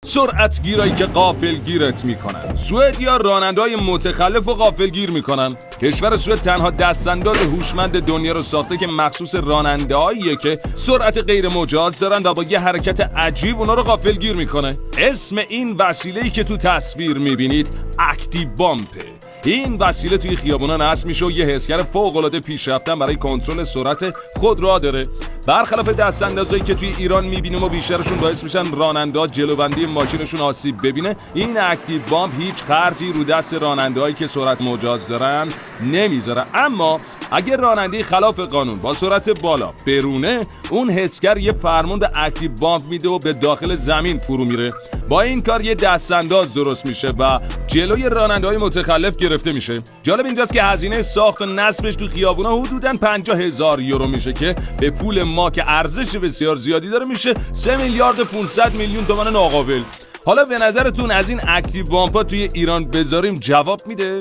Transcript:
سرعت گیرایی که غافل گیرت میکنن. سوئدیا راننده‌های متخلف و غافل گیر میکنن. کشور سوئد تنها دستانداز هوشمند دنیا رو ساخته که مخصوص راننده‌هاییه که سرعت غیر مجاز دارن و با یه حرکت عجیب اونا رو غافل گیر میکنه. اسم این وسیله‌ای که تو تصویر میبینید اکتیو بامپه. این وسیله توی خیابونا نصب میشه و یه حسگر فوق‌العاده پیشرفتن برای کنترل سرعت خودرو داره. برخلاف دستاندازایی که توی ایران میبینیم و بیشترشون باعث میشن راننده‌ها جلوبندی ماشینشون آسیب ببینه، این اکتیو بامپ هیچ خرجی رو دست راننده‌هایی که سرعت مجاز دارن نمیذاره. اما اگر راننده خلاف قانون با سرعت بالا برونه، اون حسگر یه فرمون به اکتیو بامپ میده و به داخل زمین فرو میره. با این کار یه دستانداز درست میشه و جلوی راننده‌های متخلف گرفته میشه. جالب اینجاست که هزینه ساخت و نصبش تو خیابونا حدوداً 50,000 یورو میشه که به پول ما که ارزش بسیار زیادی داره میشه 3 میلیارد 500 میلیون تومان ناقابل. حالا به نظرتون از این اکتیو بامپا توی ایران بذاریم جواب میده؟